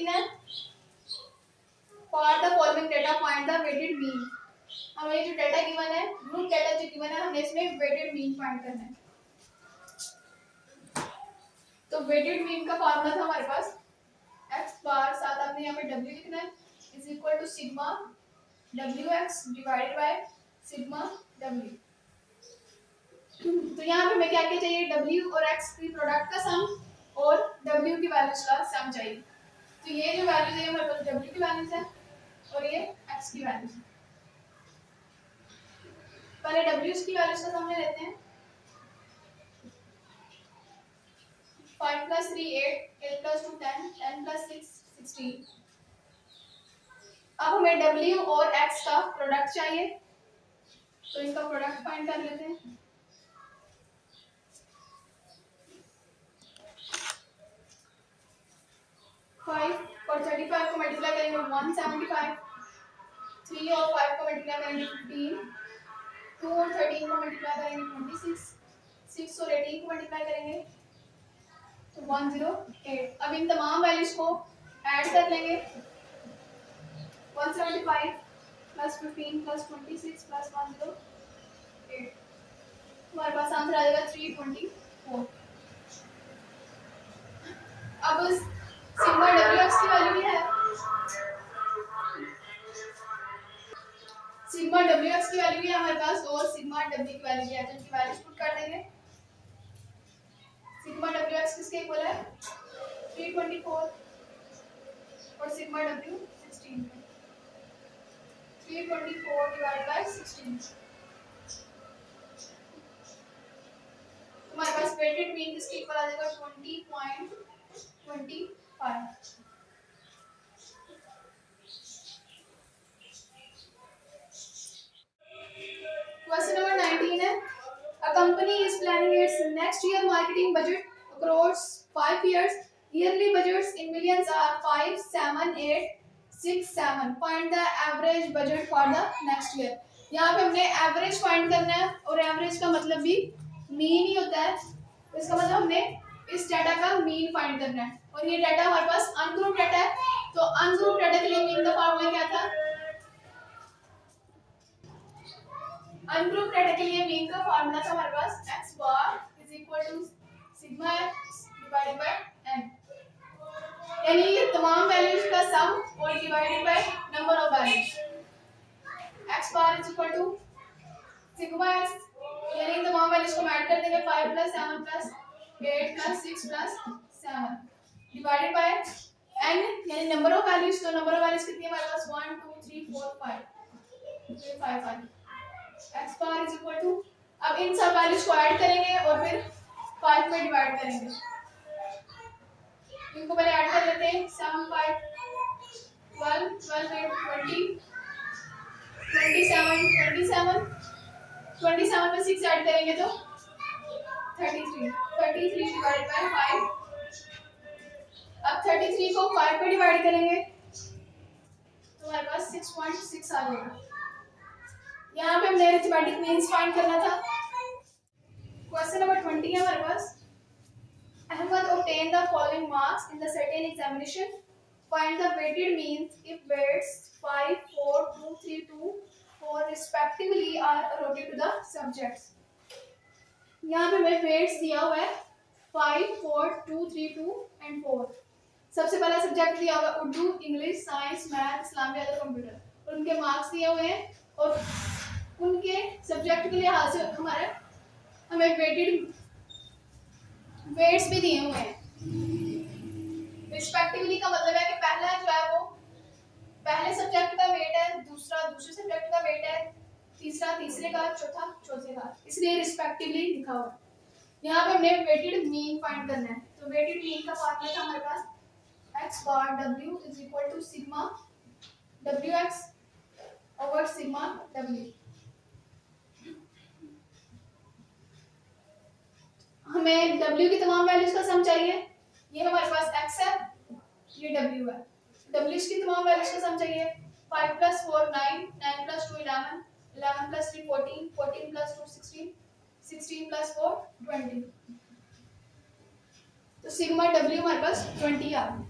लिखना है, for the following data find the weighted mean. हमें जो डेटा गिवन है, ग्रुप डेटा जो गिवन है, हमने इसमें वेटेड मीन फाइंड करना है। तो वेटेड मीन का फॉर्मूला था हमारे पास x बार, साथ आपने यहाँ पे w लिखना है, is equal to sigma wx divided by sigma w। तो यहाँ पे हमें क्या क्या चाहिए, w और x की प्रोडक्ट का सम और w की वैल्यूज का सम चाहिए। तो ये जो वैल्यूज है हमारे पास w की वैल्यूज है और ये x की वैल्यूज है। पहले w की वैल्यूज का सम ले लेते हैं। 5 plus 3 8, 8 plus 2 10, 10 plus 6 16। अब हमें w और x का प्रोडक्ट चाहिए, तो इनका प्रोडक्ट फाइंड कर लेते हैं। फाइव और 35 को मल्टीप्लाई करेंगे 175, 3 और 5 को मल्टीप्लाई करेंगे 15, 2 और 13 को मल्टीप्लाई करेंगे 26, 6 और 18 को मल्टीप्लाई करेंगे तो 108। अब इन तमाम वैल्यूज को ऐड कर लेंगे। 175 प्लस 15 प्लस 26 प्लस 108, हमारे पास आंसर आ जाएगा 324। अब सिग्मा wx की वैल्यू भी है, सिग्मा wx की वैल्यू भी है हमारे पास और सिग्मा w की वैल्यू भी है, तो इनकी वैल्यूज पुट कर देंगे। सिग्मा wx किसके इक्वल है 324 और सिग्मा w 16 है। 324 डिवाइड बाय 16, हमारे पास वेटेड मीन किसके इक्वल आ जाएगा 20.25। क्वेश्चन नंबर 19 है, a company is planning its next year marketing budget across 5 years. Yearly budgets in millions are 5, 7, 8, 6, 7. Find the average budget for the next year. यहाँ पे हमने average find करना है और average का मतलब भी मीन ही होता है, तो इसका मतलब हमने इस डाटा का मीन फाइंड करना है। और ये डाटा हमारे पास अनग्रुप डाटा है, तो अनग्रुप डाटा के लिए मीन का फॉर्मूला क्या था, अनग्रुप डाटा के लिए मीन का फॉर्मूला था हमारे पास x bar is equal to sigma x divided by n, यानी ये तमाम वैल्यूज का सम और divided by number of values. x bar is equal to sigma x, यानी तमाम वैल्यूज को ऐड कर देंगे 5 plus 7 plus 8 plus 6 plus 7 divided by n, यानी नंबर ऑफ वैल्यूज। तो नंबर ऑफ वैल्यूज कितनी है हमारे पास 1 2 3 4 5, ये 5 x bar is equal to, अब इन सब वैल्यूज को ऐड करेंगे और फिर 5 में डिवाइड करेंगे। इनको पहले ऐड कर लेते हैं, 7 5 12 12 8 20 27 27 27 में 6 ऐड करेंगे तो 33 33 डिवाइडेड बाय 5। अब 33 को 5 पे डिवाइड करेंगे तो हमारे पास 6.6 आ जाएगा। यहाँ पे हमने अरिथमेटिक मीन्स फाइंड करना था। क्वेश्चन नंबर 20 है हमारे पास, Ahmed obtained the following marks in the certain examination. Find the weighted means if weights 5, 4, 2, 3, 2, 4 respectively are allotted to the subjects. यहाँ पे हमें weights दिया हुआ है 5, 4, 2, 3, 2 and 4। सबसे पहला सब्जेक्ट दिया हुआ है उर्दू, इंग्लिश, साइंस, मैथ, इस्लामी और कंप्यूटर, और उनके मार्क्स दिए हुए हैं और उनके सब्जेक्ट के लिहाज से हमारे हमें वेटेड वेट्स भी दिए हुए हैं। रिस्पेक्टिवली का मतलब है कि पहला जो है वो पहले सब्जेक्ट का वेट है, दूसरा दूसरे सब्जेक्ट का वेट है, तीसरा तीसरे का, चौथा चौथे का, इसलिए रिस्पेक्टिवली लिखा हुआ है। यहाँ पे हमने वेटेड मीन फाइंड करना है, तो वेटेड मीन का फॉर्मूला था हमारे पास x bar w is equal to sigma wx over sigma w। हमें w की तमाम वैल्यूज का सम चाहिए, ये हमारे पास x है, ये w है। w की तमाम वैल्यूज का सम चाहिए, 5 plus 4 9, 9 plus 2 11, 11 plus 3 14, 14 plus 2 16, 16 plus 4 20। तो सिग्मा w हमारे पास 20 आ गया।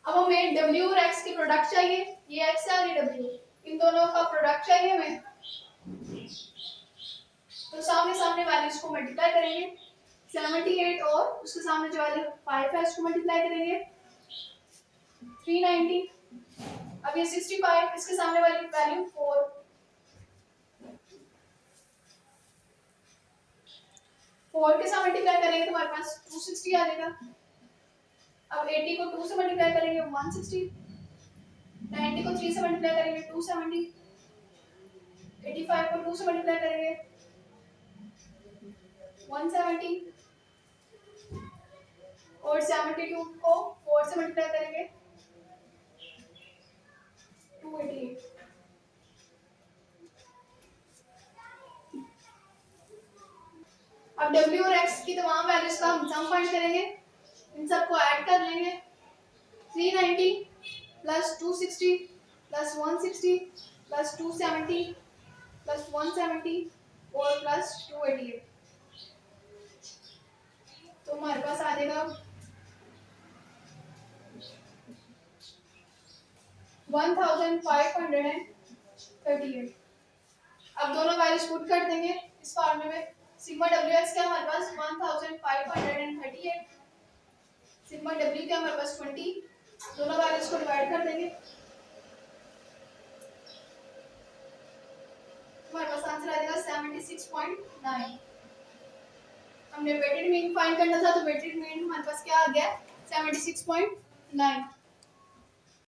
अब हमें W और X के प्रोडक्ट चाहिए, ये X है और ये W, इन दोनों का प्रोडक्ट चाहिए हमें। तो सामने सामने वैल्यूज को मल्टीप्लाई करेंगे, 78 और उसके सामने जो वैल्यू 5 है उसको मल्टीप्लाई करेंगे 390। अब ये 65, इसके सामने वाली वैल्यू 4, 4 के साथ मल्टीप्लाई करेंगे तो हमारे पास 260 आ जाएगा। अब 80 को 2 से मल्टीप्लाई करेंगे 160, 90 को 3 से मल्टीप्लाई करेंगे 270, 85 को 2 से मल्टीप्लाई करेंगे 170 और 72 को 4 से मल्टीप्लाई करेंगे 288। अब W और X की तमाम वैल्यूज का हम सम फाइंड करेंगे, इन सबको ऐड कर लेंगे। 390 प्लस 260 प्लस 160 प्लस 270 प्लस 170 और प्लस 288, तो हमारे पास आ जाएगा 1538। अब दोनों वैल्यूज पुट कर देंगे इस फॉर्मूले में। सिग्मा WX का हमारे पास 1538, सिग्मा W का हमारे पास 20, दोनों वैल्यूज को डिवाइड कर देंगे, हमारे पास आंसर आ जाएगा 76.9। हमने वेटेड मीन फाइंड करना था, तो वेटेड मीन हमारे पास क्या आ गया 76.9।